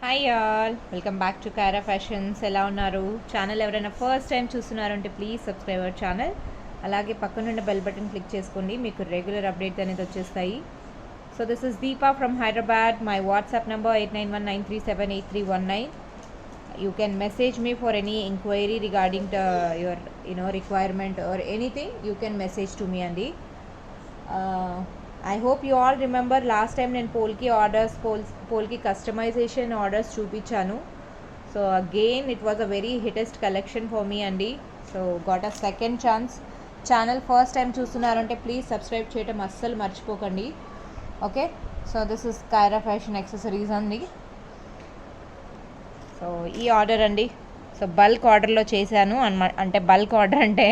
Hi all, welcome back to Kaira fashions. ఎలా ఉన్నారు? Channel ఎవరైనా ఫస్ట్ టైం చూస్తున్నారంటే ప్లీజ్ సబ్స్క్రైబ్ అవర్ ఛానల్. అలాగే పక్కనున్న బెల్ బటన్ క్లిక్ చేసుకోండి, మీకు రెగ్యులర్ అప్డేట్ అనేది వచ్చేస్తాయి. So this is Deepa from Hyderabad. My WhatsApp number 8919378319. You can message me for any inquiry regarding your requirement or anything. You can message to me andi. I hope you all remember last time నేను పోల్కి customization orders చూపించాను. So again it was a very hittest collection for me అండి. So got a second chance. Channel first time చూస్తున్నారంటే please subscribe చేయడం అస్సలు మర్చిపోకండి. Okay, so this is Kaira fashion accessories అండి. So ఈ ఆర్డర్ అండి, సో బల్క్ ఆర్డర్లో చేశాను అంటే బల్క్ ఆర్డర్ అంటే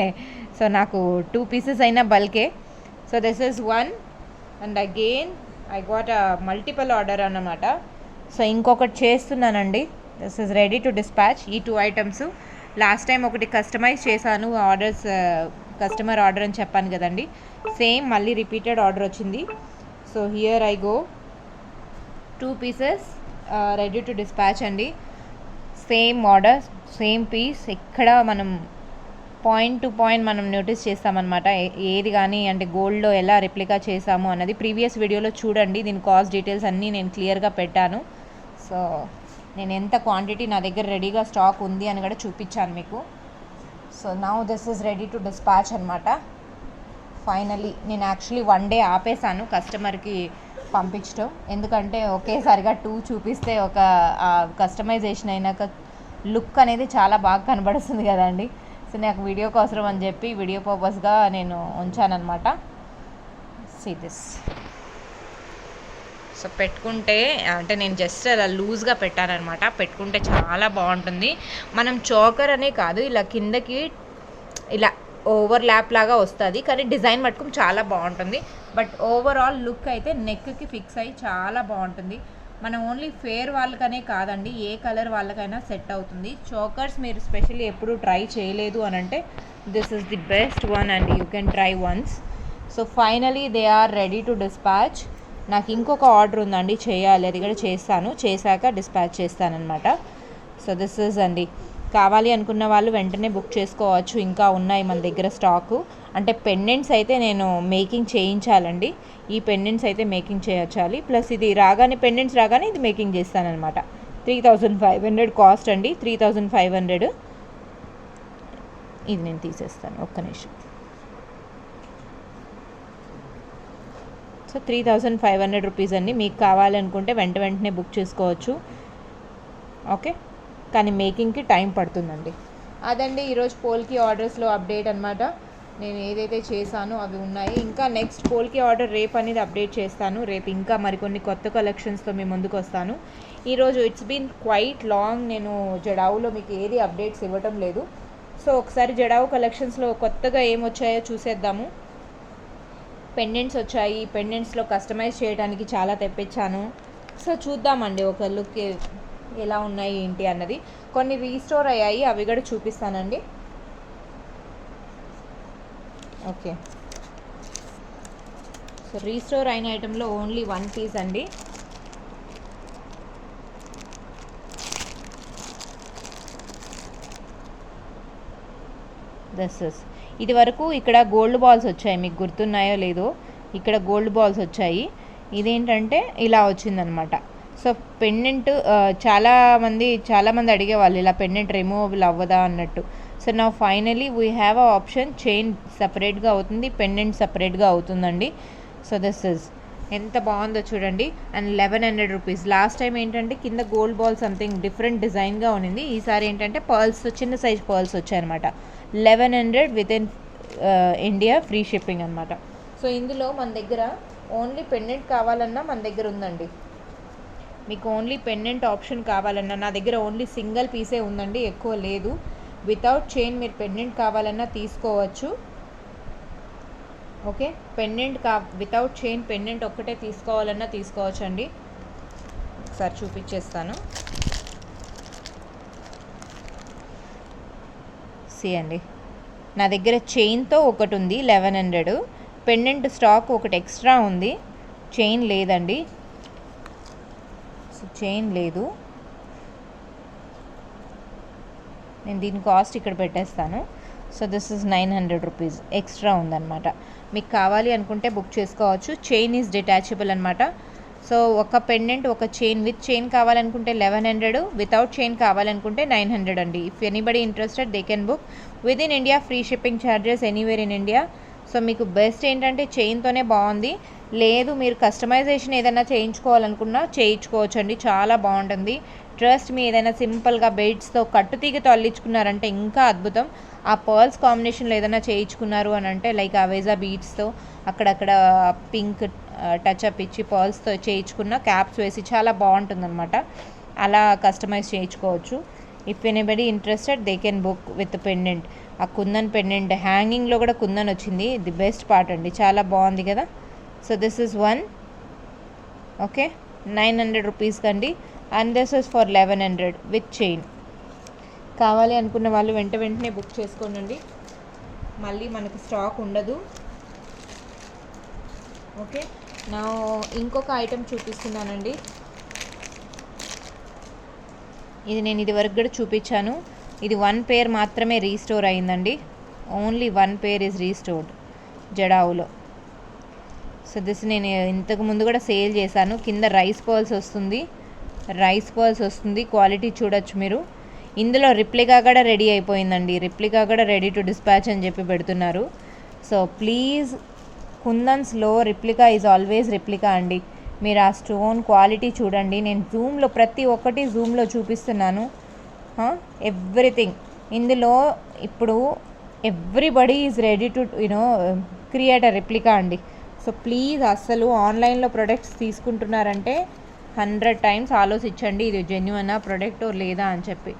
సో నాకు 2 pieces అయినా బల్కే. So this is 1 and again I got a multiple order అన్నమాట. సో ఇంకొకటి చేస్తున్నానండి. This is ready to dispatch. ఈ 2 items లాస్ట్ టైం ఒకటి కస్టమైజ్ చేశాను, ఆర్డర్స్ కస్టమర్ ఆర్డర్ అని చెప్పాను కదండి. సేమ్ మళ్ళీ రిపీటెడ్ ఆర్డర్ వచ్చింది. So here I go 2 pieces ready to dispatch అండి. Same order, same piece. ఎక్కడ మనం పాయింట్ టు పాయింట్ మనం నోటీస్ చేస్తామన్నమాట. ఏది కానీ అంటే గోల్డ్లో ఎలా రిప్లికా చేసాము అన్నది ప్రీవియస్ వీడియోలో చూడండి. దీని కాస్ట్ డీటెయిల్స్ అన్నీ నేను క్లియర్గా పెట్టాను. సో నేను ఎంత క్వాంటిటీ నా దగ్గర రెడీగా స్టాక్ ఉంది అని కూడా చూపించాను మీకు. So now this is ready to dispatch అనమాట. ఫైనలీ నేను యాక్చువల్లీ 1 day ఆపేసాను కస్టమర్కి పంపించడం, ఎందుకంటే ఒకేసారిగా 2 చూపిస్తే ఒక కస్టమైజేషన్ అయినాక లుక్ అనేది చాలా బాగా కనబడుతుంది కదండి. సో నాకు వీడియో కోసం అని చెప్పి వీడియో పర్పస్గా నేను ఉంచానమాట. See this. సో పెట్టుకుంటే అంటే నేను జస్ట్ అలా లూజ్గా పెట్టానమాట. పెట్టుకుంటే చాలా బాగుంటుంది. మనం చోకర్ అనే కాదు, ఇలా కిందకి ఇలా ఓవర్ ల్యాప్ లాగా వస్తుంది, కానీ డిజైన్ మట్టుకు చాలా బాగుంటుంది. బట్ ఓవరాల్ లుక్ అయితే నెక్కి ఫిక్స్ అయ్యి చాలా బాగుంటుంది. మనం ఓన్లీ ఫేర్ వాళ్ళకనే కాదండి, ఏ కలర్ వాళ్ళకైనా సెట్ అవుతుంది. చోకర్స్ మీరు స్పెషల్లీ ఎప్పుడు ట్రై చేయలేదు అని అంటే this is the best one and you can try once. So finally they are ready to dispatch. నాకు ఇంకొక ఆర్డర్ ఉందండి, చేయాలి. అది కూడా చేస్తాను, చేశాక డిస్పాచ్ చేస్తానన్నమాట. సో దిస్ ఇస్ అండి. కావాలి అనుకున్న వాళ్ళు వెంటనే బుక్ చేసుకోవచ్చు. ఇంకా ఉన్నాయి మన దగ్గర స్టాకు. అంటే పెండెంట్స్ అయితే నేను మేకింగ్ చేయించాలండి. ఈ పెండెంట్స్ అయితే మేకింగ్ చేయించాలి. ప్లస్ ఇది రాగానే పెండెంట్స్ రాగానే ఇది మేకింగ్ చేస్తానమాట. 3500 కాస్ట్ అండి. 3500. ఇది నేను తీసేస్తాను, ఒక్క నిమిషం. సో 3500 రూపీస్ అండి. మీకు కావాలనుకుంటే వెంటనే బుక్ చేసుకోవచ్చు. ఓకే, కానీ మేకింగ్కి టైం పడుతుందండి. అదండి ఈరోజు పోల్కి ఆర్డర్స్లో అప్డేట్ అనమాట. నేను ఏదైతే చేశానో అవి ఉన్నాయి. ఇంకా నెక్స్ట్ పోల్కి ఆర్డర్ రేపు అనేది అప్డేట్ చేస్తాను. రేపు ఇంకా మరికొన్ని కొత్త కలెక్షన్స్తో మీ ముందుకు వస్తాను. ఈరోజు ఇట్స్ బీన్ క్వైట్ లాంగ్. నేను జడావులో మీకు ఏది అప్డేట్స్ ఇవ్వటం లేదు. సో ఒకసారి జడావు కలెక్షన్స్లో కొత్తగా ఏమొచ్చాయో చూసేద్దాము. పెండెంట్స్ వచ్చాయి. పెండెంట్స్లో కస్టమైజ్ చేయడానికి చాలా తెప్పించాను. సో చూద్దామండి ఒక లుక్ ఎలా ఉన్నాయి ఏంటి అన్నది. కొన్ని రీస్టోర్ అయ్యాయి, అవి కూడా చూపిస్తానండి. ఓకే, సో రీస్టోర్ అయిన ఐటెంలో ఓన్లీ 1 piece అండి. This is. ఇది వరకు ఇక్కడ గోల్డ్ బాల్స్ వచ్చాయి, మీకు గుర్తున్నాయో లేదో. ఇక్కడ గోల్డ్ బాల్స్ వచ్చాయి. ఇదేంటంటే ఇలా వచ్చిందనమాట. సో పెండెంట్ చాలామంది అడిగేవాళ్ళు ఇలా పెండెంట్ రిమూవబుల్ అవ్వదా అన్నట్టు. సో నా finally we have a option. Chain సపరేట్గా అవుతుంది, పెండెంట్ సపరేట్గా అవుతుందండి. So this is. ఎంత బాగుందో చూడండి. And 1100 rupees. లాస్ట్ టైం ఏంటంటే కింద గోల్డ్ బాల్ సంథింగ్ డిఫరెంట్ డిజైన్గా ఉన్నింది. ఈసారి ఏంటంటే పర్ల్స్, చిన్న సైజ్ పర్ల్స్ వచ్చాయన్నమాట. 1100 with in India, free shipping అనమాట. సో ఇందులో మన దగ్గర ఓన్లీ పెండెంట్ కావాలన్నా మన దగ్గర ఉందండి. మీకు ఓన్లీ పెండెంట్ ఆప్షన్ కావాలన్నా నా దగ్గర ఓన్లీ సింగిల్ పీసే ఉందండి, ఎక్కువ లేదు. వితౌట్ చైన్ మీరు పెండెంట్ కావాలన్నా తీసుకోవచ్చు. Okay, pendant without chain pendant ఒక్కటే తీసుకోవాలన్నా తీసుకోవచ్చు అండి. ఒకసారి చూపించేస్తాను. సి అండి, నా దగ్గర చైన్తో ఒకటి ఉంది 1100. పెండెంట్ స్టాక్ ఒకటి ఎక్స్ట్రా ఉంది, చైన్ లేదండి. చైన్ లేదు. నేను దీని కాస్ట్ ఇక్కడ పెట్టేస్తాను. So this is 900 rupees extra ఉందన్నమాట. మీకు కావాలి అనుకుంటే బుక్ చేసుకోవచ్చు. చైన్ ఈజ్ డిటాచబుల్ అనమాట. సో ఒక పెండెంట్ ఒక చైన్ విత్ చైన్ కావాలనుకుంటే 1100, వితౌట్ చైన్ కావాలనుకుంటే 900 అండి. If anybody interested they can book. With in India free shipping charges anywhere in India. So మీకు బెస్ట్ ఏంటంటే చైన్తోనే బాగుంది. లేదు మీరు కస్టమైజేషన్ ఏదైనా చేయించుకోవాలనుకున్నా చేయించుకోవచ్చు అండి, చాలా బాగుంటుంది. ట్రస్ట్ మీ, ఏదైనా సింపుల్గా బెడ్స్తో కట్టుతీగతో అల్లించుకున్నారంటే ఇంకా అద్భుతం. ఆ పర్ల్స్ కాంబినేషన్లో ఏదైనా చేయించుకున్నారు అని అంటే లైక్ అవేజా బీడ్స్తో అక్కడక్కడ పింక్ టచ్అప్ ఇచ్చి పర్ల్స్తో చేయించుకున్న క్యాప్స్ వేసి చాలా బాగుంటుందన్నమాట. అలా కస్టమైజ్ చేయించుకోవచ్చు. If anybody interested they can book with pendant. ఆ కుందన్ పెండెంట్ హ్యాంగింగ్లో కూడా కుందన్ వచ్చింది, ది బెస్ట్ పార్ట్ అండి, చాలా బాగుంది కదా. So this is one. Okay, 900 rupees కండి. And this is for 1100 with chain. కావాలి అనుకున్న వాళ్ళు వెంటనే బుక్ చేసుకోండి, మళ్ళీ మనకి స్టాక్ ఉండదు. ఓకే, నా ఇంకొక ఐటెం చూపిస్తున్నానండి. ఇది నేను ఇది వరకు కూడా చూపించాను. ఇది 1 పేర్ మాత్రమే రీస్టోర్ అయిందండి. ఓన్లీ 1 పేర్ ఈజ్ రీస్టోర్డ్ జడావులో. సో దిస్ నేను ఇంతకు ముందు కూడా సేల్ చేశాను. కింద రైస్ పర్ల్స్ వస్తుంది, క్వాలిటీ చూడొచ్చు మీరు. ఇందులో రిప్లికా కూడా రెడీ అయిపోయిందండి. రిప్లికా కూడా రెడీ టు డిస్పాచ్ అని చెప్పి పెడుతున్నారు. సో ప్లీజ్, కుందన్స్లో రిప్లికా ఈజ్ ఆల్వేస్ రిప్లికా అండి. మీరు ఆ స్టోన్ క్వాలిటీ చూడండి. నేను జూమ్లో ప్రతి ఒక్కటి జూమ్లో చూపిస్తున్నాను. ఎవ్రీథింగ్ ఇందులో ఇప్పుడు everybody is ready to create a replica అండి. సో ప్లీజ్ అస్సలు ఆన్లైన్లో ప్రొడక్ట్స్ తీసుకుంటున్నారంటే 100 టైమ్స్ ఆలోచించండి, ఇది జెన్యునా ప్రొడక్ట్ లేదా అని చెప్పి.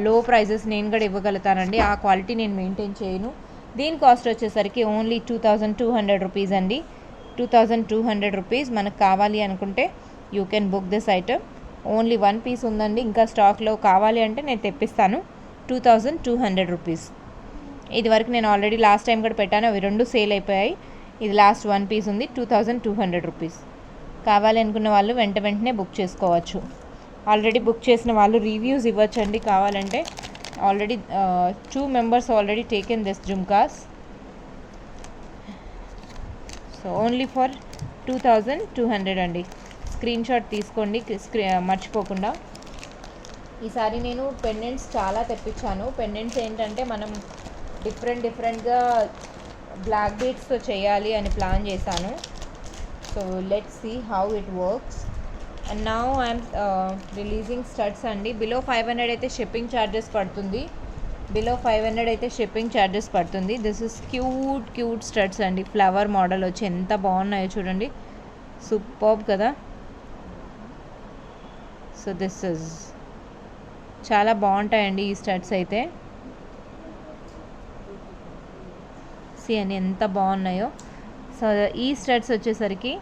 లో ప్రైజెస్ నేను కూడా ఇవ్వగలుగుతానండి, ఆ క్వాలిటీ నేను మెయింటైన్ చేయను. దీని కాస్ట్ వచ్చేసరికి ఓన్లీ 2200 రూపీస్ అండి. 2200 రూపీస్. మనకు కావాలి అనుకుంటే you can book this item. Only 1 piece ఉందండి, ఇంకా స్టాక్లో కావాలి అంటే నేను తెప్పిస్తాను. 2200 రూపీస్. ఇది వరకు నేను ఆల్రెడీ లాస్ట్ టైం కూడా పెట్టాను, అవి 2 సేల్ అయిపోయాయి. ఇది లాస్ట్ 1 పీస్ ఉంది, 2200 రూపీస్. కావాలి అనుకున్న వాళ్ళు వెంటనే బుక్ చేసుకోవచ్చు. ఆల్రెడీ బుక్ చేసిన వాళ్ళు రివ్యూస్ ఇవ్వచ్చండి కావాలంటే. Already 2 members already taken this jhumkas. So only for 2200 అండి. స్క్రీన్ షాట్ తీసుకోండి మర్చిపోకుండా. ఈసారి నేను పెండెంట్స్ చాలా తెప్పించాను. పెండెంట్స్ ఏంటంటే మనం డిఫరెంట్గా బ్లాక్ బీడ్స్తో చేయాలి అని ప్లాన్ చేశాను. So let's see how it works. And now I'm releasing studs అండి. బిలో 500 అయితే షిప్పింగ్ ఛార్జెస్ పడుతుంది. దిస్ ఇస్ క్యూట్ స్టడ్స్ అండి. ఫ్లవర్ మోడల్ వచ్చి ఎంత బాగున్నాయో చూడండి, సూపర్బ్ కదా. సో దిస్ ఇస్ చాలా బాగుంటాయండి ఈ స్టడ్స్ అయితే. సి అని ఎంత బాగున్నాయో. సో ఈ స్టడ్స్ వచ్చేసరికి,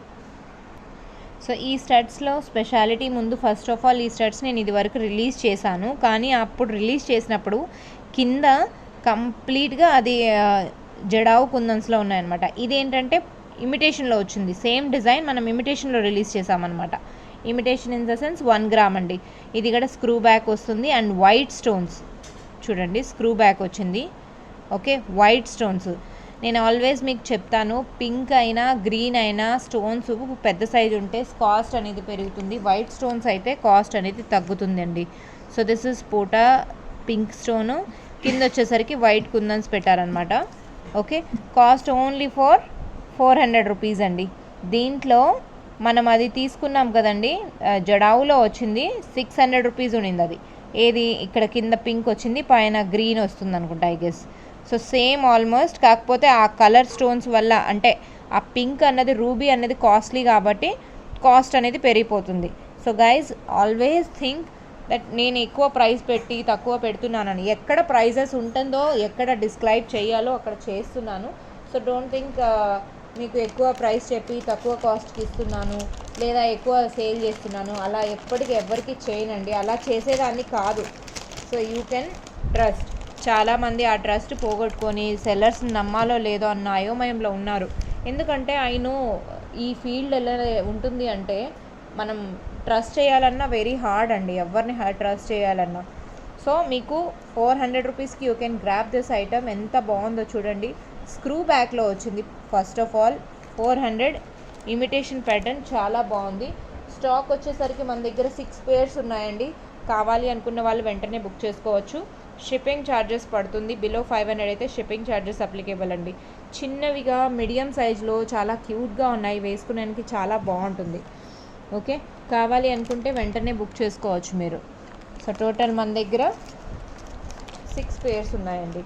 సో ఈ స్టడ్స్లో స్పెషాలిటీ ముందు ఫస్ట్ ఆఫ్ ఆల్ ఈ స్టడ్స్ నేను ఇది వరకు రిలీజ్ చేశాను, కానీ అప్పుడు రిలీజ్ చేసినప్పుడు కింద కంప్లీట్గా అది జడావు కుందన్స్లో ఉన్నాయన్నమాట. ఇదేంటంటే ఇమిటేషన్లో వచ్చింది, సేమ్ డిజైన్ మనం ఇమిటేషన్లో రిలీజ్ చేసామన్నమాట. Imitation in the sense 1 gram అండి. ఇది కూడా స్క్రూ బ్యాక్ వస్తుంది అండ్ వైట్ స్టోన్స్ చూడండి, స్క్రూ బ్యాక్ వచ్చింది. Okay, white stones. నేను ఆల్వేస్ మీకు చెప్తాను, పింక్ అయినా గ్రీన్ అయినా స్టోన్స్ పెద్ద సైజు ఉంటే కాస్ట్ అనేది పెరుగుతుంది, వైట్ స్టోన్స్ అయితే కాస్ట్ అనేది తగ్గుతుందండి. సో దిస్ ఇస్ పోటా పింక్ స్టోను, కింద వచ్చేసరికి వైట్ కుందన్స్ పెట్టారనమాట. Okay, cost only for 400 rupees అండి. దీంట్లో మనం అది తీసుకున్నాం కదండి, జడావులో వచ్చింది 600 రూపీస్ ఉండింది. అది ఏది ఇక్కడ కింద పింక్ వచ్చింది, పైన గ్రీన్ వస్తుంది అనుకుంటా I guess. So same almost, కాకపోతే ఆ కలర్ స్టోన్స్ వల్ల అంటే ఆ పింక్ అన్నది రూబీ అనేది కాస్ట్లీ కాబట్టి కాస్ట్ అనేది పెరిగిపోతుంది. So guys always think that నేను ఎక్కువ ప్రైస్ పెట్టి తక్కువ పెడుతున్నానని. ఎక్కడ ప్రైజెస్ ఉంటుందో, ఎక్కడ డిస్క్రైబ్ చేయాలో అక్కడ చేస్తున్నాను. సో డోంట్ థింక్ మీకు ఎక్కువ ప్రైస్ చెప్పి తక్కువ కాస్ట్కి ఇస్తున్నాను లేదా ఎక్కువ సేల్ చేస్తున్నాను, అలా ఎప్పటికీ ఎవరికి చేయనండి. అలా చేసేదాన్ని కాదు. So you can trust. చాలామంది ఆ ట్రస్ట్ పోగొట్టుకొని సెల్లర్స్ని నమ్మాలో లేదో అన్న అయోమయంలో ఉన్నారు. ఎందుకంటే అయినో ఈ ఫీల్డ్ ఎలా ఉంటుంది అంటే మనం ట్రస్ట్ చేయాలన్నా వెరీ హార్డ్ అండి, ఎవరిని ట్రస్ట్ చేయాలన్నా. సో మీకు 400 రూపీస్కి you can grab this item. ఎంత బాగుందో చూడండి. స్క్రూ బ్యాక్లో వచ్చింది. First of all 400 imitation pattern చాలా బాగుంది. స్టాక్ వచ్చేసరికి మన దగ్గర 6 పేర్స్ ఉన్నాయండి. కావాలి అనుకున్న వాళ్ళు వెంటనే బుక్ చేసుకోవచ్చు. షిప్పింగ్ ఛార్జెస్ పడుతుంది. బిలో 500 అయితే షిప్పింగ్ ఛార్జెస్ అప్లికేబుల్ అండి. చిన్నవిగా మీడియం సైజ్లో చాలా క్యూట్గా ఉన్నాయి. వేసుకునేందుకు చాలా బాగుంటుంది. ఓకే, కావాలి అనుకుంటే వెంటనే బుక్ చేసుకోవచ్చు మీరు. సో టోటల్ మన దగ్గర 6 పేర్స్ ఉన్నాయండి.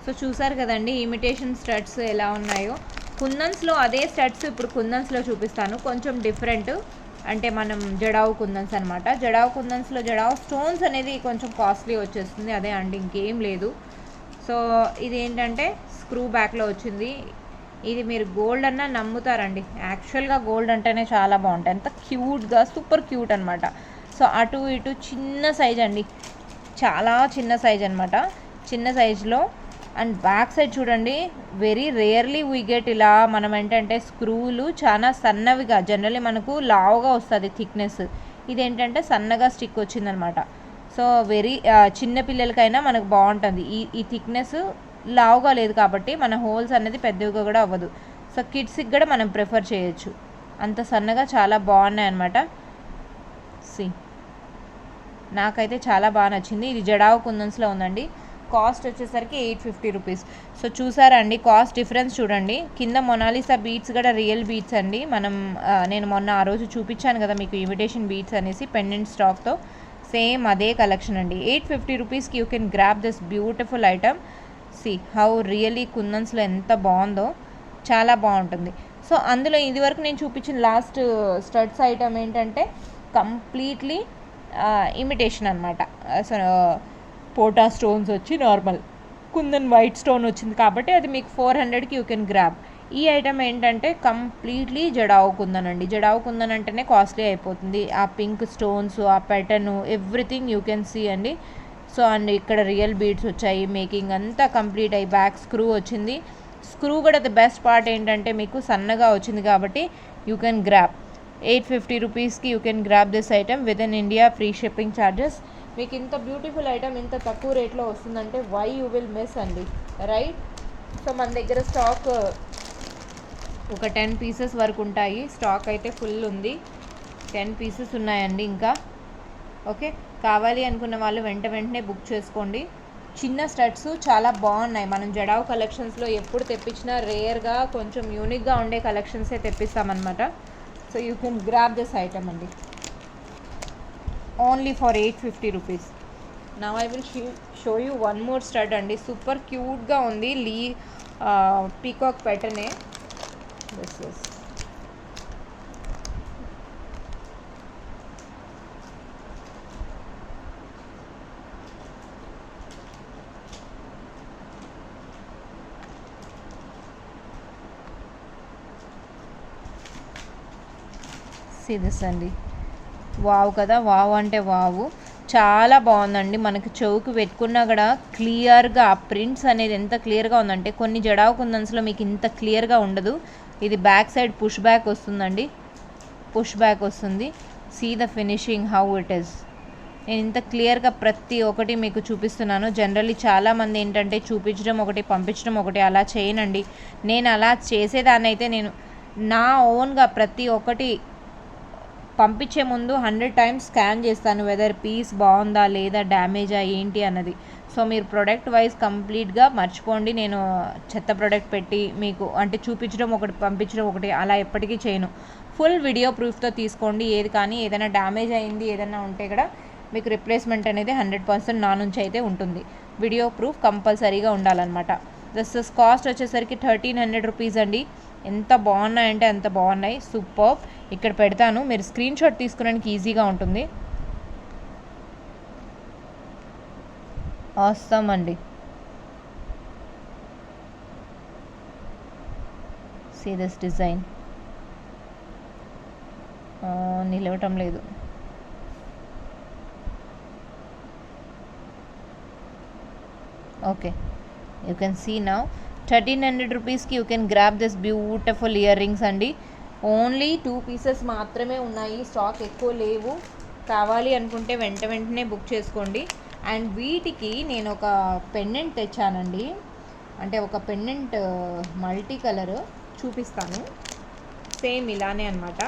సో చూసారు కదండి ఇమిటేషన్ స్టడ్స్ ఎలా ఉన్నాయో. కుందన్స్లో అదే స్టడ్స్ ఇప్పుడు కుందన్స్లో చూపిస్తాను. కొంచెం డిఫరెంట్, అంటే మనం జడావు కుందన్స్ అనమాట. జడావు కుందన్స్లో జడావు స్టోన్స్ అనేది కొంచెం కాస్ట్లీ వచ్చేస్తుంది. అదే అండి, ఇంకేం లేదు. సో ఇది ఏంటంటే స్క్రూ బ్యాక్లో వచ్చింది. ఇది మీరు గోల్డ్ అన్నా నమ్ముతారండి. యాక్చువల్గా గోల్డ్ అంటేనే చాలా బాగుంటాయి. ఎంత క్యూట్గా, సూపర్ క్యూట్ అనమాట. సో అటు ఇటు చిన్న సైజ్ అండి, చాలా చిన్న సైజ్ అనమాట. చిన్న సైజులో అండ్ బ్యాక్ సైడ్ చూడండి. వెరీ రేర్లీ వీ గెట్ ఇలా మనం ఏంటంటే స్క్రూలు చాలా సన్నవిగా, జనరల్లీ మనకు లావుగా వస్తుంది థిక్నెస్. ఇదేంటంటే సన్నగా స్టిక్ వచ్చిందనమాట. సో వెరీ చిన్న పిల్లలకైనా మనకు బాగుంటుంది. ఈ థిక్నెస్ లావుగా లేదు కాబట్టి మన హోల్స్ అనేది పెద్దవిగా కూడా అవ్వదు. సో కిడ్స్కి కూడా మనం ప్రిఫర్ చేయొచ్చు. అంత సన్నగా చాలా బాగున్నాయి అనమాట. సి నాకైతే చాలా బాగా నచ్చింది. ఇది జడావు కుందన్స్లో ఉందండి. కాస్ట్ వచ్చేసరికి 850 రూపీస్. సో చూసారా అండి కాస్ట్ డిఫరెన్స్ చూడండి. కింద మొనాలిసా బీట్స్ కూడా రియల్ బీట్స్ అండి. నేను మొన్న ఆ రోజు చూపించాను కదా మీకు ఇమిటేషన్ బీట్స్ అనేసి పెండెంట్ స్టాక్తో. సేమ్ అదే కలెక్షన్ అండి. 850 రూపీస్కి you can grab this beautiful item. See how really కుందన్స్లో ఎంత బాగుందో, చాలా బాగుంటుంది. సో అందులో ఇదివరకు నేను చూపించిన లాస్ట్ స్టడ్స్ ఐటమ్ ఏంటంటే కంప్లీట్లీ ఇమిటేషన్ అనమాట. సో పోటా స్టోన్స్ వచ్చి నార్మల్ కుందన్ వైట్ స్టోన్ వచ్చింది కాబట్టి అది మీకు 400కి యూ కెన్ గ్రాబ్. ఈ ఐటమ్ ఏంటంటే కంప్లీట్లీ జడావు కుందన్ అండి. జడావు కుందన్ అంటేనే కాస్ట్లీ అయిపోతుంది. ఆ పింక్ స్టోన్స్, ఆ pattern, everything you can see అండి. సో అండ్ ఇక్కడ రియల్ బీడ్స్ వచ్చాయి. మేకింగ్ అంతా కంప్లీట్ అయ్యి బ్యాక్ స్క్రూ వచ్చింది. స్క్రూ కూడా ద బెస్ట్ పార్ట్ ఏంటంటే మీకు సన్నగా వచ్చింది కాబట్టి యూ కెన్ గ్రాబ్. 850 రూపీస్కి you can grab this item with in India, free shipping charges. మీకు ఇంత బ్యూటిఫుల్ ఐటమ్ ఇంత తక్కువ రేట్లో వస్తుందంటే వై యూ విల్ మిస్ అండి, రైట్? సో మన దగ్గర స్టాక్ ఒక 10 పీసెస్ వరకు ఉంటాయి. స్టాక్ అయితే ఫుల్ ఉంది. 10 పీసెస్ ఉన్నాయండి ఇంకా. ఓకే, కావాలి అనుకున్న వాళ్ళు వెంటనే బుక్ చేసుకోండి. చిన్న స్టడ్స్ చాలా బాగున్నాయి. మనం జడావు కలెక్షన్స్లో ఎప్పుడు తెప్పించినా రేర్గా కొంచెం యూనిక్గా ఉండే కలెక్షన్సే తెప్పిస్తామన్నమాట. So you can grab this item అండి only for 850 rupees. Now I will show you one more stud అండి. సూపర్ క్యూట్గా ఉంది. పీకాక్ ప్యాటర్నే. దిస్ ఇస్ దిస్ అండి. వావ్ కదా, వావ్ అంటే వావు, చాలా బాగుందండి. మనకి చెవుకు పెట్టుకున్నా కూడా క్లియర్గా ఆ ప్రింట్స్ అనేది ఎంత క్లియర్గా ఉందంటే కొన్ని జడావు కుందన్స్లో మీకు ఇంత క్లియర్గా ఉండదు. ఇది బ్యాక్ సైడ్ పుష్ బ్యాక్ వస్తుందండి. పుష్ బ్యాక్ వస్తుంది. See the finishing how it is. నేను ఇంత క్లియర్గా ప్రతి ఒక్కటి మీకు చూపిస్తున్నాను. జనరల్లీ చాలామంది ఏంటంటే చూపించడం ఒకటి, పంపించడం ఒకటి, అలా చేయనండి. నేను అలా చేసేదాన్ని అయితే నేను నా ఓన్గా ప్రతి ఒక్కటి పంపించే ముందు 100 టైమ్స్ స్కాన్ చేస్తాను వెదర్ పీస్ బాగుందా లేదా, డ్యామేజా ఏంటి అన్నది. సో మీరు ప్రోడక్ట్ వైజ్ కంప్లీట్గా మర్చిపోండి. నేను చెత్త ప్రోడక్ట్ పెట్టి మీకు అంటే చూపించడం ఒకటి, పంపించడం ఒకటి, అలా ఎప్పటికీ చేయను. ఫుల్ వీడియో ప్రూఫ్తో తీసుకోండి. ఏది కానీ ఏదైనా డ్యామేజ్ అయింది ఏదైనా ఉంటే కూడా మీకు రిప్లేస్మెంట్ అనేది 100% నా నుంచి అయితే ఉంటుంది. వీడియో ప్రూఫ్ కంపల్సరీగా ఉండాలన్నమాట. దిస్ కాస్ట్ వచ్చేసరికి 1300 రూపీస్ అండి. ఎంత బాగున్నాయంటే అంత బాగున్నాయి. సూపర్. ఇక్కడ పెడతాను, మీరు స్క్రీన్ షాట్ తీసుకోవడానికి ఈజీగా ఉంటుంది. ఆసమ్ అండి. See this design. నిలవటం లేదు. Okay, you can see now. 1300 రూపీస్కి you can grab this beautiful earrings అండి. ఓన్లీ 2 పీసెస్ మాత్రమే ఉన్నాయి, స్టాక్ ఎక్కువ లేవు. కావాలి అనుకుంటే వెంటనే బుక్ చేసుకోండి. అండ్ వీటికి నేను ఒక పెండెంట్ తెచ్చానండి, అంటే ఒక పెండెంట్ మల్టీ కలర్ చూపిస్తాను. సేమ్ ఇలానే అనమాట.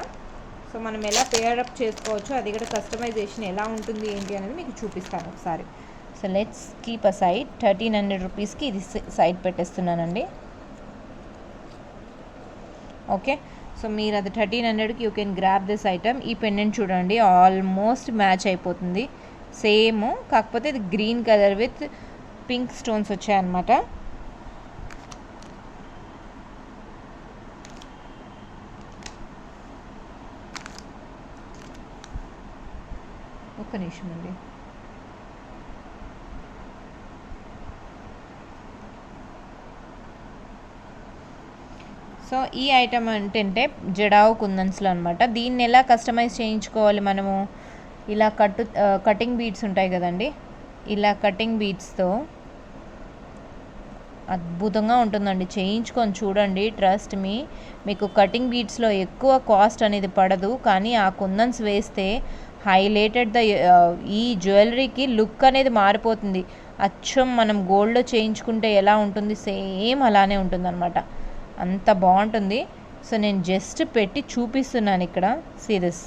సో మనం ఎలా పేరప్ చేసుకోవచ్చు, అది కూడా కస్టమైజేషన్ ఎలా ఉంటుంది ఏంటి అనేది మీకు చూపిస్తాను ఒకసారి. So let's keep a side. 1300 రూపీస్కి ఇది సైడ్ పెట్టేస్తున్నానండి. ఓకే, సో మీరు అది 1300కి you can grab this item. ఈ పెండెంట్ చూడండి ఆల్మోస్ట్ మ్యాచ్ అయిపోతుంది, సేమ్. కాకపోతే ఇది green colour with pink stones వచ్చాయన్నమాట. ఒక్క నిమిషం అండి. సో ఈ ఐటమ్ ఏంటంటే జడావు కుందన్స్లో అనమాట. దీన్ని ఎలా కస్టమైజ్ చేయించుకోవాలి మనము, ఇలా కటింగ్ బీడ్స్ ఉంటాయి కదండి, ఇలా కటింగ్ బీడ్స్తో అద్భుతంగా ఉంటుందండి. చేయించుకొని చూడండి, ట్రస్ట్ మీ. మీకు కటింగ్ బీడ్స్లో ఎక్కువ కాస్ట్ అనేది పడదు, కానీ ఆ కుందన్స్ వేస్తే హైలైటెడ్ ఈ జ్యువెలరీకి లుక్ అనేది మారిపోతుంది. అచ్చం మనం గోల్డ్లో చేయించుకుంటే ఎలా ఉంటుంది సేమ్ అలానే ఉంటుంది అనమాట, అంత బాగుంటుంది. సో నేను జస్ట్ పెట్టి చూపిస్తున్నాను ఇక్కడ. See this.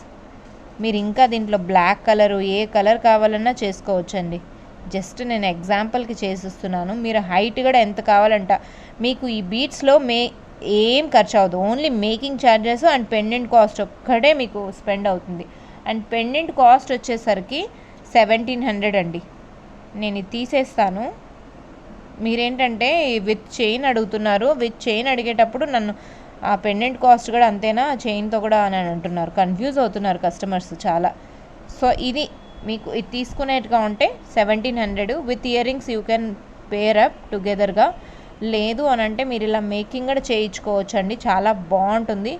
మీరు ఇంకా దీంట్లో బ్లాక్ కలరు ఏ కలర్ కావాలన్నా చేసుకోవచ్చండి. జస్ట్ నేను ఎగ్జాంపుల్కి చేసిస్తున్నాను. మీరు హైట్ కూడా ఎంత కావాలంట. మీకు ఈ బీట్స్లో ఏం ఖర్చు అవ్వదు, only making charges and pendant cost ఒక్కడే మీకు స్పెండ్ అవుతుంది. అండ్ పెండెంట్ కాస్ట్ వచ్చేసరికి 1700 అండి. నేను ఇది తీసేస్తాను. మీరేంటంటే విత్ చైన్ అడుగుతున్నారు, విత్ చైన్ అడిగేటప్పుడు నన్ను ఆ పెండెంట్ కాస్ట్ కూడా అంతేనా, చైన్తో కూడా అని అంటున్నారు, కన్ఫ్యూజ్ అవుతున్నారు కస్టమర్స్ చాలా. సో ఇది మీకు ఇది తీసుకునేట్టుగా ఉంటే 1700 with earrings you can pair up టుగెదర్గా. లేదు అని అంటే మీరు ఇలా మేకింగ్ కూడా చేయించుకోవచ్చు అండి, చాలా బాగుంటుంది.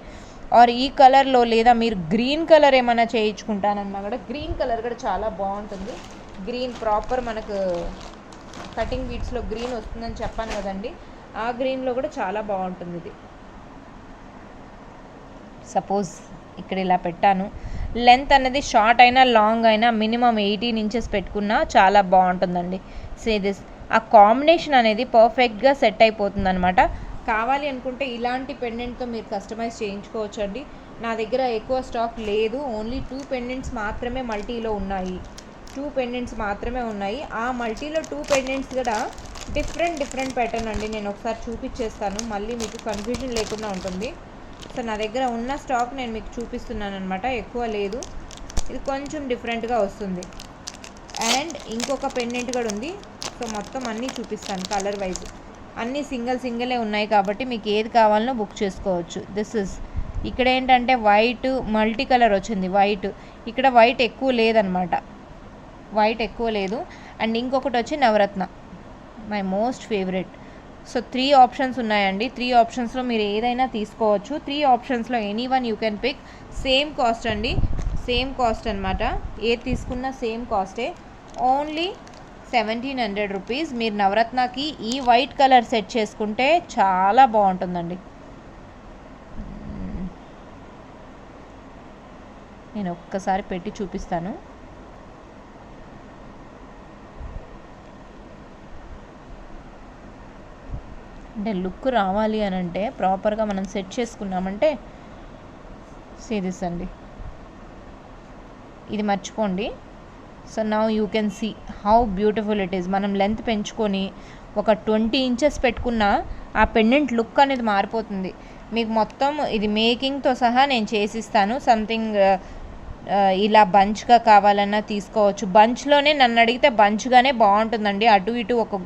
ఆర్ ఈ కలర్లో లేదా మీరు గ్రీన్ కలర్ ఏమైనా చేయించుకుంటానన్నా కూడా గ్రీన్ కలర్ కూడా చాలా బాగుంటుంది. గ్రీన్ ప్రాపర్ మనకు కటింగ్ బీట్స్లో గ్రీన్ వస్తుందని చెప్పాను కదండి, ఆ గ్రీన్లో కూడా చాలా బాగుంటుంది ఇది. సపోజ్ ఇక్కడ ఇలా పెట్టాను, లెంత్ అనేది షార్ట్ అయినా లాంగ్ అయినా మినిమం 18 ఇంచెస్ పెట్టుకున్నా చాలా బాగుంటుందండి. సే దిస్, ఆ కాంబినేషన్ అనేది పర్ఫెక్ట్గా సెట్ అయిపోతుంది అనమాట. కావాలి అనుకుంటే ఇలాంటి పెండెంట్తో మీరు కస్టమైజ్ చేయించుకోవచ్చు అండి. నా దగ్గర ఎక్కువ స్టాక్ లేదు, ఓన్లీ 2 పెండెంట్స్ మాత్రమే మల్టీలో ఉన్నాయి. 2 పెండెంట్స్ మాత్రమే ఉన్నాయి. ఆ మల్టీలో 2 పెండెంట్స్ కూడా డిఫరెంట్ ప్యాటర్న్ అండి. నేను ఒకసారి చూపించేస్తాను, మళ్ళీ మీకు కన్ఫ్యూజన్ లేకుండా ఉంటుంది. సో నా దగ్గర ఉన్న స్టాక్ నేను మీకు చూపిస్తున్నాను అనమాట, ఎక్కువ లేదు. ఇది కొంచెం డిఫరెంట్గా వస్తుంది. అండ్ ఇంకొక పెండెంట్ కూడా ఉంది. సో మొత్తం అన్నీ చూపిస్తాను కలర్ వైజ్. అన్నీ సింగిలే ఉన్నాయి కాబట్టి మీకు ఏది కావాలనో బుక్ చేసుకోవచ్చు. దిస్ ఇస్ ఇక్కడ ఏంటంటే వైట్ మల్టీ కలర్ వచ్చింది, వైట్. ఇక్కడ వైట్ ఎక్కువ లేదనమాట, వైట్ ఎక్కువ లేదు. అండ్ ఇంకొకటి వచ్చి navaratna, my most favourite. So 3 options ఉన్నాయండి. 3 ఆప్షన్స్లో మీరు ఏదైనా తీసుకోవచ్చు. 3 ఆప్షన్స్లో any one you can pick. Same cost అండి, సేమ్ కాస్ట్ అనమాట. ఏది తీసుకున్నా సేమ్ కాస్టే, ఓన్లీ 1700 రూపీస్. మీరు నవరత్నకి ఈ వైట్ కలర్ సెట్ చేసుకుంటే చాలా బాగుంటుందండి. నేను ఒక్కసారి పెట్టి చూపిస్తాను. అంటే లుక్ రావాలి అని అంటే ప్రాపర్గా మనం సెట్ చేసుకున్నామంటే సీరియస్ అండి, ఇది మర్చిపోండి. So now you can see how beautiful it is. మనం లెంత్ పెంచుకొని ఒక 20 ఇంచెస్ పెట్టుకున్న ఆ పెండెంట్ లుక్ అనేది మారిపోతుంది మీకు. మొత్తం ఇది మేకింగ్తో సహా నేను చేసిస్తాను. సంథింగ్ ఇలా బంచ్గా కావాలన్నా తీసుకోవచ్చు. బంచ్లోనే నన్ను అడిగితే బంచ్గానే బాగుంటుందండి. అటు ఇటు ఒక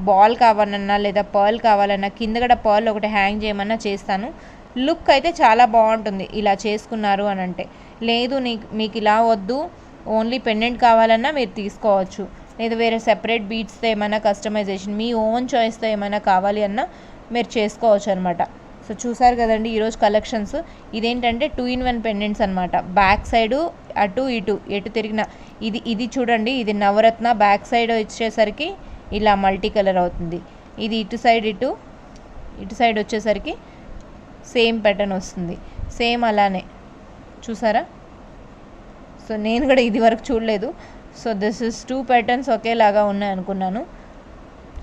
బాల్ కావాలన్నా లేదా పర్ల్ కావాలన్నా కింద కూడా పర్ల్ ఒకటి హ్యాంగ్ చేయమన్నా చేస్తాను. లుక్ అయితే చాలా బాగుంటుంది ఇలా చేసుకున్నారు అని అంటే. లేదు మీకు ఇలా వద్దు, ఓన్లీ పెండెంట్ కావాలన్నా మీరు తీసుకోవచ్చు. లేదా వేరే సెపరేట్ బీట్స్తో ఏమైనా కస్టమైజేషన్ మీ ఓన్ చాయిస్తో ఏమైనా కావాలి అన్నా మీరు చేసుకోవచ్చు అనమాట. సో చూసారు కదండి ఈరోజు కలెక్షన్స్. ఇదేంటంటే 2-in-1 పెండెంట్స్ అనమాట. బ్యాక్ సైడు అటు ఇటు ఎటు తిరిగిన ఇది చూడండి, ఇది నవరత్న. బ్యాక్ సైడ్ వచ్చేసరికి ఇలా మల్టీ కలర్ అవుతుంది. ఇది ఇటు సైడ్ ఇటు ఇటు సైడ్ వచ్చేసరికి సేమ్ ప్యాటర్న్ వస్తుంది, సేమ్ అలానే చూసారా. సో నేను కూడా ఇది వరకు చూడలేదు. సో దిస్ ఇస్ 2 ప్యాటర్న్స్ ఒకేలాగా ఉన్నాయి అనుకున్నాను.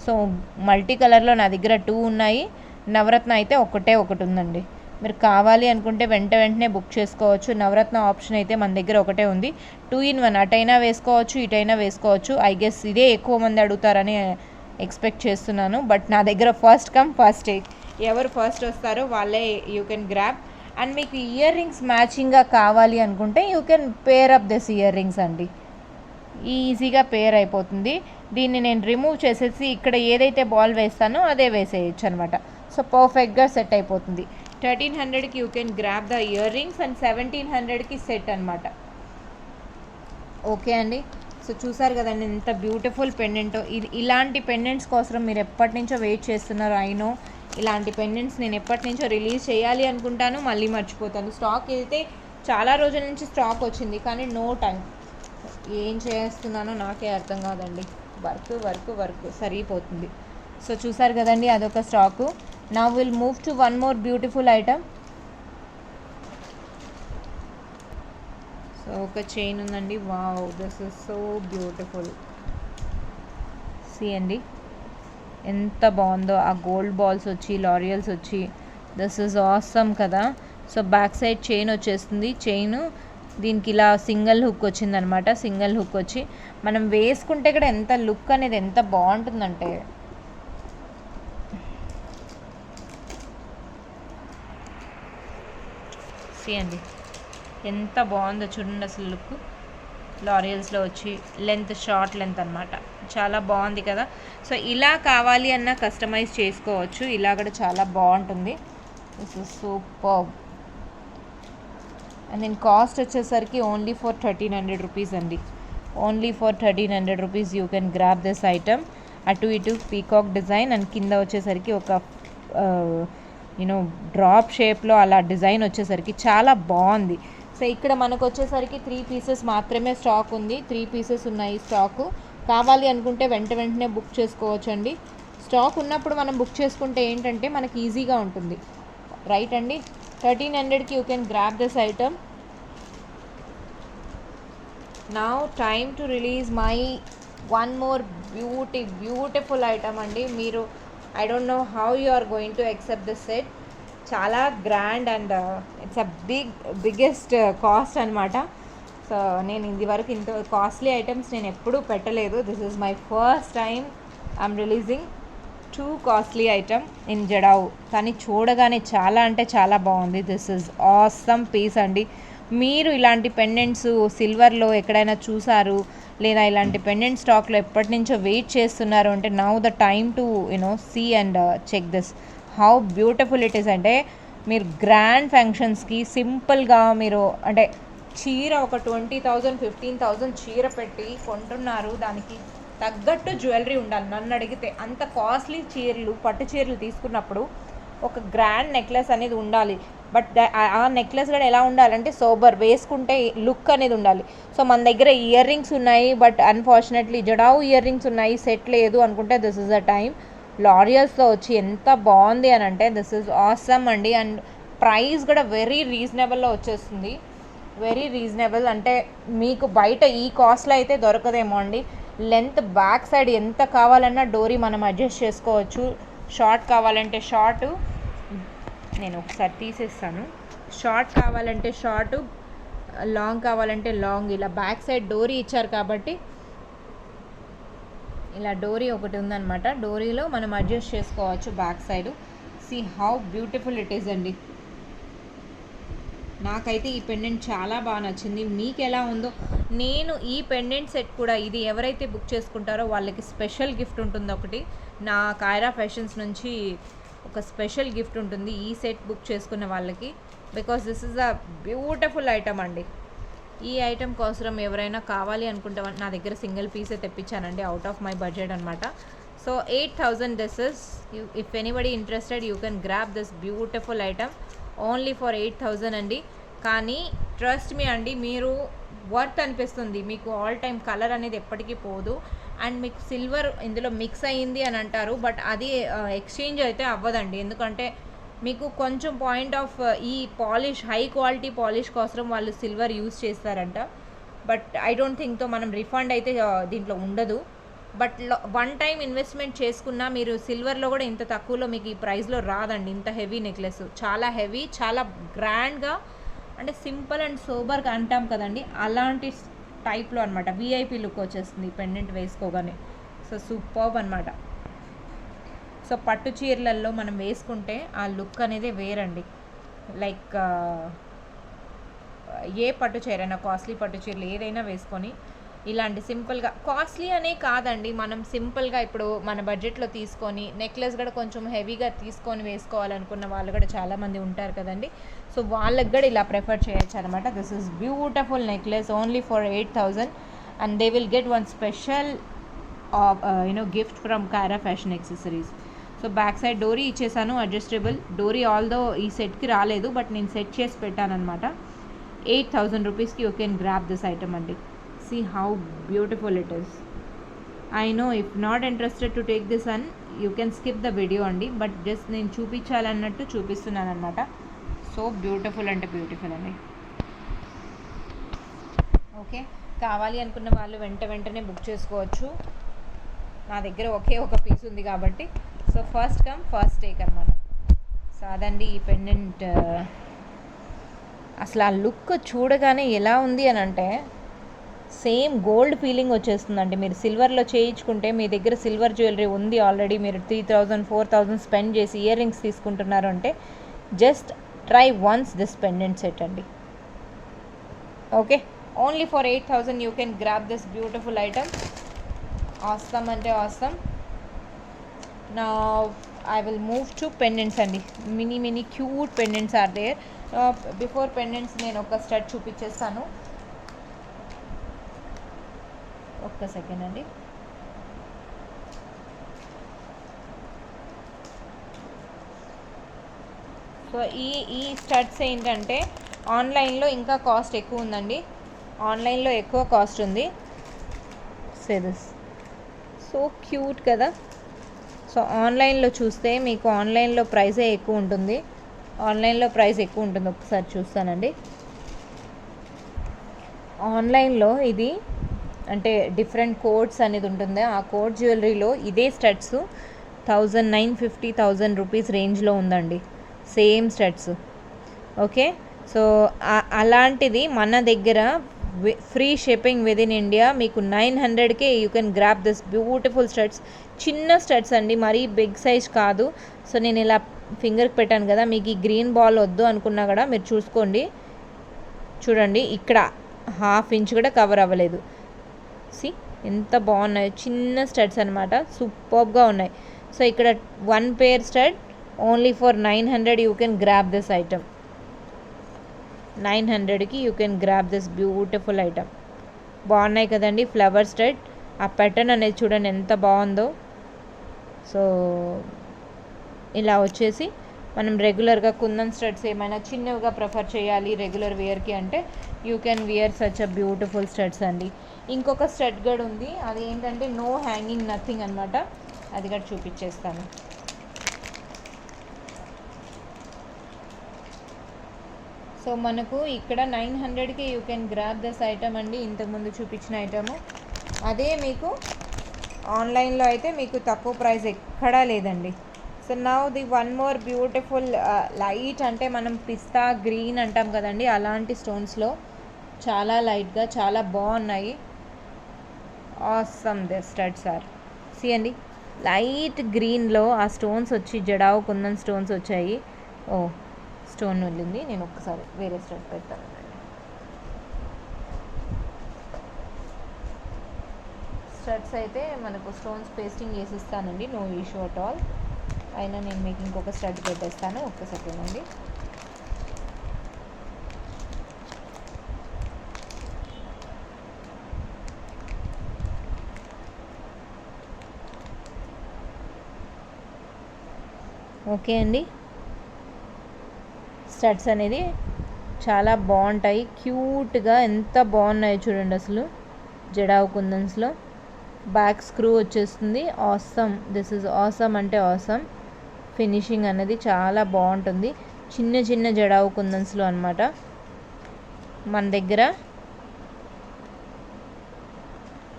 సో మల్టీ కలర్లో నా దగ్గర 2 ఉన్నాయి, నవరత్న అయితే ఒకటి ఉందండి. మీరు కావాలి అనుకుంటే వెంటనే బుక్ చేసుకోవచ్చు. నవరత్న ఆప్షన్ అయితే మన దగ్గర ఒకటే ఉంది. 2 in 1 అటైనా వేసుకోవచ్చు, ఇటైనా వేసుకోవచ్చు. ఐ గెస్ ఇదే ఎక్కువ మంది అడుగుతారని ఎక్స్పెక్ట్ చేస్తున్నాను. బట్ నా దగ్గర ఫస్ట్ కమ్ ఫస్ట్ టేక్, ఎవరు ఫస్ట్ వస్తారో వాళ్ళే యూ కెన్ గ్రాబ్. అండ్ మీకు ఇయర్ రింగ్స్ మ్యాచింగ్గా కావాలి అనుకుంటే you can pair up this ear rings అండి. ఈజీగా పేర్ అయిపోతుంది. దీన్ని నేను రిమూవ్ చేసేసి ఇక్కడ ఏదైతే బాల్ వేస్తానో అదే వేసేయచ్చు అనమాట. సో పర్ఫెక్ట్గా సెట్ అయిపోతుంది. 1300కి you can grab the earrings and 1700కి సెట్ అనమాట. ఓకే అండి. సో చూసారు కదండి ఎంత బ్యూటిఫుల్ పెండెంటో. ఇది ఇలాంటి పెండెంట్స్ కోసం మీరు ఎప్పటి నుంచో వెయిట్ చేస్తున్నారు. అయినో ఇలాంటి పెండెంట్స్ నేను ఎప్పటి నుంచో రిలీజ్ చేయాలి అనుకుంటాను, మళ్ళీ మర్చిపోతాను. స్టాక్ అయితే చాలా రోజుల నుంచి స్టాక్ వచ్చింది, కానీ నో టైం. ఏం చేస్తున్నానో నాకే అర్థం కాదండి. వర్క్ సరిపోతుంది. సో చూసారు కదండి అదొక stock. Now will move to one more beautiful item. So ఒక చైన్ ఉందండి. Wow, this is so beautiful. See అండి ఎంత బాగుందో. ఆ గోల్డ్ బాల్స్ వచ్చి లారియల్స్ వచ్చి దిస్ ఇస్ ఆసమ్ కదా. సో బ్యాక్ సైడ్ చైన్ వచ్చేస్తుంది. చైన్ దీనికి ఇలా సింగిల్ హుక్ వచ్చిందనమాట. సింగిల్ హుక్ వచ్చి మనం వేసుకుంటే కూడా ఎంత లుక్ అనేది ఎంత బాగుంటుందంటే, సీ అండి ఎంత బాగుందో చూడండి అసలు లుక్. లారియల్స్లో వచ్చి లెంత్ షార్ట్ లెంత్ అనమాట, చాలా బాగుంది కదా. సో ఇలా కావాలి అన్న కస్టమైజ్ చేసుకోవచ్చు. ఇలా కూడా చాలా బాగుంటుంది. This is super. అండ్ దీని కాస్ట్ వచ్చేసరికి ఓన్లీ ఫర్ 1300 రూపీస్ అండి. Only for 1300 rupees you can grab this item. అటు ఇటు పీకాక్ డిజైన్ అండ్ కింద వచ్చేసరికి ఒక డ్రాప్ షేప్లో అలా డిజైన్ వచ్చేసరికి చాలా బాగుంది. సో ఇక్కడ మనకు వచ్చేసరికి 3 పీసెస్ మాత్రమే స్టాక్ ఉంది. 3 పీసెస్ ఉన్నాయి స్టాకు. కావాలి అనుకుంటే వెంటనే బుక్ చేసుకోవచ్చండి. స్టాక్ ఉన్నప్పుడు మనం బుక్ చేసుకుంటే ఏంటంటే మనకి ఈజీగా ఉంటుంది, రైట్ అండి. 1300కి you can grab this item. Now time to release my one more beautiful item అండి. మీరు I don't know how you are going to accept this set. చాలా grand and it's a biggest cost అనమాట. So నేను ఇది వరకు ఇంత costly items నేను ఎప్పుడూ పెట్టలేదు. This is my first time I'm releasing 2 costly item in jadau. కానీ చూడగానే చాలా అంటే చాలా బాగుంది. దిస్ ఈజ్ ఆసమ్ పీస్ అండి. మీరు ఇలాంటి పెండెంట్స్ సిల్వర్లో ఎక్కడైనా చూసారు, లేదా ఇలాంటి పెండెంట్ స్టాక్లో ఎప్పటి నుంచో వెయిట్ చేస్తున్నారు అంటే now the time to see and check this how beautiful it is. అంటే మీరు గ్రాండ్ ఫంక్షన్స్కి సింపుల్గా మీరు అంటే చీర ఒక 20,000 15,000 చీర పెట్టి కొంటున్నారు, దానికి తగ్గట్టు జ్యువెలరీ ఉండాలి. నన్ను అడిగితే అంత కాస్ట్లీ చీరలు పట్టు చీరలు తీసుకున్నప్పుడు ఒక గ్రాండ్ నెక్లెస్ అనేది ఉండాలి. బట్ ఆ నెక్లెస్ కూడా ఎలా ఉండాలంటే సోబర్, వేసుకుంటే లుక్ అనేది ఉండాలి. సో మన దగ్గర ఇయర్ రింగ్స్ ఉన్నాయి, but unfortunately jadau ear rings ఉన్నాయి, సెట్ లేదు అనుకుంటే దిస్ ఇస్ ద టైం. లారియల్స్తో వచ్చి ఎంత బాగుంది అని అంటే దిస్ ఇస్ ఆసమ్ అండి. అండ్ ప్రైస్ కూడా వెరీ రీజనబుల్లో వచ్చేస్తుంది. వెరీ రీజనబుల్ అంటే మీకు బయట ఈ కాస్ట్లో అయితే దొరకదేమో అండి. లెంత్ బ్యాక్ సైడ్ ఎంత కావాలన్నా డోరీ మనం అడ్జస్ట్ చేసుకోవచ్చు. షార్ట్ కావాలంటే షార్ట్, నేను ఒకసారి తీసేస్తాను. షార్ట్ కావాలంటే షార్ట్, లాంగ్ కావాలంటే లాంగ్. ఇలా బ్యాక్ సైడ్ డోరీ ఇచ్చారు కాబట్టి ఇలా డోరీ ఒకటి ఉందన్నమాట. డోరీలో మనం అడ్జస్ట్ చేసుకోవచ్చు back side. See how beautiful it is అండి. నాకైతే ఈ పెండెంట్ చాలా బాగా నచ్చింది. మీకు ఎలా ఉందో. నేను ఈ పెండెంట్ సెట్ కూడా ఇది ఎవరైతే బుక్ చేసుకుంటారో వాళ్ళకి స్పెషల్ గిఫ్ట్ ఉంటుంది ఒకటి. నా కాయరా ఫ్యాషన్స్ నుంచి ఒక స్పెషల్ గిఫ్ట్ ఉంటుంది ఈ సెట్ బుక్ చేసుకున్న వాళ్ళకి. Because this is a beautiful item అండి. ఈ ఐటమ్ కోసం ఎవరైనా కావాలి అనుకుంటే నా దగ్గర సింగిల్ పీసే తెప్పించానండి, అవుట్ ఆఫ్ మై బడ్జెట్ అనమాట. So 8,000 this is. If anybody interested you can grab this beautiful item only for 8,000 అండి. కానీ ట్రస్ట్ మీ అండి, మీరు వర్త్ అనిపిస్తుంది మీకు. ఆల్ టైమ్ కలర్ అనేది ఎప్పటికీ పోదు. అండ్ మీకు సిల్వర్ ఇందులో మిక్స్ అయ్యింది అని అంటారు, బట్ అది ఎక్స్చేంజ్ అయితే అవ్వదండి. ఎందుకంటే మీకు కొంచెం పాయింట్ ఆఫ్ ఈ పాలిష్, హై క్వాలిటీ పాలిష్ కోసం వాళ్ళు సిల్వర్ యూస్ చేస్తారంట. బట్ ఐ డోంట్ థింక్ మనం రిఫండ్ అయితే దీంట్లో ఉండదు. బట్ వన్ టైం ఇన్వెస్ట్మెంట్ చేసుకున్నా మీరు సిల్వర్లో కూడా ఇంత తక్కువలో మీకు ఈ ప్రైస్లో రాదండి. ఇంత హెవీ నెక్లెస్, చాలా హెవీ, చాలా గ్రాండ్గా, అంటే సింపుల్ అండ్ సోబర్గా అంటాం కదండి, అలాంటి టైప్లో అనమాట. విఐపి లుక్ వచ్చేస్తుంది పెండెంట్ వేసుకోగానే. సో సూపర్బ్ అనమాట. సో పట్టు చీరలలో మనం వేసుకుంటే ఆ లుక్ అనేది వేరండి. లైక్ ఏ పట్టు చీరైనా, కాస్ట్లీ పట్టు చీరలు ఏదైనా వేసుకొని ఇలాంటి సింపుల్గా, కాస్ట్లీ అనే కాదండి, మనం సింపుల్గా ఇప్పుడు మన బడ్జెట్లో తీసుకొని నెక్లెస్ కూడా కొంచెం హెవీగా తీసుకొని వేసుకోవాలనుకున్న వాళ్ళు కూడా చాలామంది ఉంటారు కదండి. సో వాళ్ళకి కూడా ఇలా ప్రిఫర్ చేయొచ్చు అనమాట. This is beautiful necklace only for 8,000 and they will get one special gift from Kara fashion accessories. So back side డోరీ ఇచ్చేసాను, అడ్జస్టబుల్ డోరీ. ఆల్దో ఈ సెట్కి రాలేదు, బట్ నేను సెట్ చేసి పెట్టాను అనమాట. 8,000 రూపీస్కి you can grab this item అండి. See how beautiful it is. I know if not interested to take this one, you can skip the video అండి, బట్ జస్ట్ నేను చూపించాలన్నట్టు చూపిస్తున్నాను అనమాట. సో బ్యూటిఫుల్ అంటే బ్యూటిఫుల్ అండి. ఓకే, కావాలి అనుకున్న వాళ్ళు వెంటనే బుక్ చేసుకోవచ్చు. నా దగ్గర ఒకే ఒక పీస్ ఉంది కాబట్టి. So first come first take అనమాట. సో అదండి ఈ పెండెంట్. అసలు ఆ లుక్ చూడగానే ఎలా ఉంది అని అంటే సేమ్ గోల్డ్ ఫీలింగ్ వచ్చేస్తుందండి. మీరు సిల్వర్లో చేయించుకుంటే, మీ దగ్గర సిల్వర్ జ్యువెలరీ ఉంది ఆల్రెడీ, మీరు 3,000 4,000 స్పెండ్ చేసి ఇయర్ రింగ్స్ తీసుకుంటున్నారు అంటే just try once this pendant set అండి. Okay, only for 8,000 you can grab this beautiful item. Awesome అంటే ఆసమ్. నా I will move to pendants అండి. Mini cute pendants are there. Before pendants నేను ఒక stud చూపించేస్తాను, ఒక్క సెకండ్ అండి. So ఈ స్టడ్స్ ఏంటంటే ఆన్లైన్లో ఇంకా కాస్ట్ ఎక్కువ ఉందండి. ఆన్లైన్లో ఎక్కువ కాస్ట్ ఉంది. దిస్ సో క్యూట్ కదా. సో ఆన్లైన్లో చూస్తే మీకు ఆన్లైన్లో ప్రైసే ఎక్కువ ఉంటుంది. ఒకసారి చూస్తానండి. ఆన్లైన్లో ఇది అంటే డిఫరెంట్ కోడ్స్ అనేది ఉంటుంది. ఆ కోడ్ జ్యువెలరీలో ఇదే స్టడ్స్ 1,950 రూపీస్ రేంజ్లో ఉందండి, సేమ్ స్టడ్స్. ఓకే, సో అలాంటిది మన దగ్గర free shipping within India మీకు 900కే you can grab this beautiful studs. చిన్న స్టడ్స్ అండి, మరీ బిగ్ సైజ్ కాదు. సో నేను ఇలా ఫింగర్కి పెట్టాను కదా, మీకు ఈ గ్రీన్ బాల్ వద్దు అనుకున్నా కూడా మీరు చూడండి, ఇక్కడ 1/2 ఇంచ్ కూడా కవర్ అవ్వలేదు. సి ఎంత బాగున్నాయి, చిన్న స్టడ్స్ అనమాట, సూపర్గా ఉన్నాయి. సో ఇక్కడ 1 pair stud only for 900 you can grab this item. 900కి you can grab this beautiful item. బాగున్నాయి కదండి ఫ్లవర్ స్టడ్. ఆ ప్యాటర్న్ అనేది చూడండి ఎంత బాగుందో. సో ఇలా వచ్చేసి మనం రెగ్యులర్గా కుందన్ స్టడ్స్ ఏమైనా చిన్నవిగా ప్రిఫర్ చేయాలి రెగ్యులర్ వేర్కి అంటే you can wear such a beautiful studs అండి. ఇంకొక స్టడ్ కూడా ఉంది, అది ఏంటంటే నో హ్యాంగింగ్ నథింగ్ అనమాట. అది కూడా చూపించేస్తాను. సో మనకు ఇక్కడ 900కి you can grab this item అండి. ఇంతకుముందు చూపించిన ఐటము అదే మీకు ఆన్లైన్లో అయితే మీకు తక్కువ ప్రైస్ ఎక్కడా లేదండి. So now the one more beautiful light, అంటే మనం పిస్తా గ్రీన్ అంటాం కదండి, అలాంటి స్టోన్స్లో చాలా లైట్గా చాలా బాగున్నాయి. Awesome the studs are. See అండి, లైట్ గ్రీన్లో ఆ స్టోన్స్ వచ్చి జడావు కుందన్ స్టోన్స్ వచ్చాయి. ఓ స్టోన్ వెళ్ళింది, నేను ఒక్కసారి వేరే స్టడ్ పెడతాను. స్టడ్స్ అయితే మనకు స్టోన్స్ పేస్టింగ్ చేసిస్తానండి, నో ఇష్యూ అట్ ఆల్. అయినా నేను మీకు ఇంకొక స్టడ్ పెట్టేస్తాను, ఒక్క సెకండ్ అండి. ఓకే అండి, స్టడ్స్ అనేది చాలా బాగుంటాయి, క్యూట్గా ఎంత బాగున్నాయో చూడండి. అసలు జడావు కుందన్స్లో బ్యాక్ స్క్రూ వచ్చేస్తుంది. ఆసమ్, దిస్ ఇస్ ఆసమ్ అంటే ఆసమ్. ఫినిషింగ్ అనేది చాలా బాగుంటుంది. చిన్న చిన్న జడావు కుందన్స్లో అనమాట. మన దగ్గర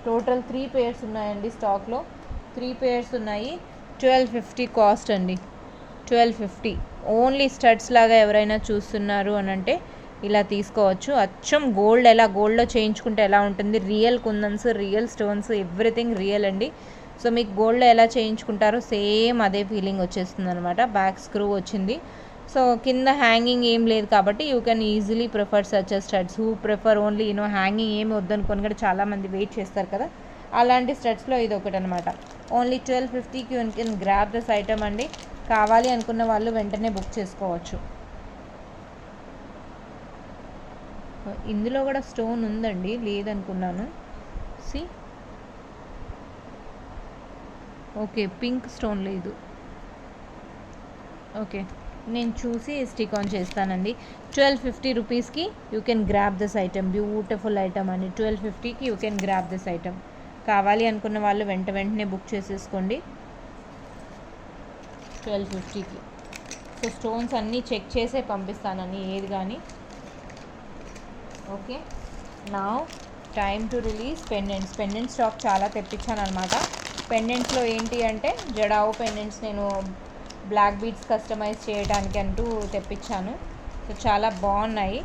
టోటల్ 3 పేర్స్ ఉన్నాయండి స్టాక్లో. 3 పేర్స్ ఉన్నాయి. 1250 కాస్ట్ అండి. 1250 ఓన్లీ స్టడ్స్ లాగా ఎవరైనా చూస్తున్నారు అని అంటే ఇలా తీసుకోవచ్చు. అచ్చం గోల్డ్, ఎలా గోల్డ్లో చేయించుకుంటే ఎలా ఉంటుంది, రియల్ కుందన్స్, రియల్ స్టోన్స్, ఎవ్రీథింగ్ రియల్ అండి. సో మీకు గోల్డ్లో ఎలా చేయించుకుంటారో సేమ్ అదే ఫీలింగ్ వచ్చేస్తుంది అనమాట. బ్యాక్ స్క్రూ వచ్చింది. సో కింద హ్యాంగింగ్ ఏం లేదు కాబట్టి you can easily prefer such studs. Who prefer only hanging ఏమి వద్దనుకొని కూడా చాలామంది వెయిట్ చేస్తారు కదా, అలాంటి స్టడ్స్లో ఇది ఒకటి అనమాట. ఓన్లీ 1250కి you can grab this item అండి. కావాలి అనుకున్న వాళ్ళు వెంటనే బుక్ చేసుకోవచ్చు. ఇందులో కూడా స్టోన్ ఉందండి, లేదనుకున్నాను. సి ఓకే, పింక్ స్టోన్ లేదు. ఓకే, నేను చూసి స్టిక్ ఆన్ చేస్తానండి. 1250 రూపీస్కి you can grab this item. Beautiful item అండి. 1250కి you can grab this item. కావాలి అనుకున్న వాళ్ళు వెంటనే బుక్ చేసేసుకోండి 1250కి. సో స్టోన్స్ అన్నీ చెక్ చేసే పంపిస్తానని ఏది కానీ. ఓకే, నా time to release pendants. Pendant stock చాలా తెప్పించాను అనమాట. పెండెంట్స్లో ఏంటి అంటే జడావు పెండెంట్స్ నేను బ్లాక్ బీడ్స్ కస్టమైజ్ చేయడానికి అంటూ తెప్పించాను. సో చాలా బాగున్నాయి.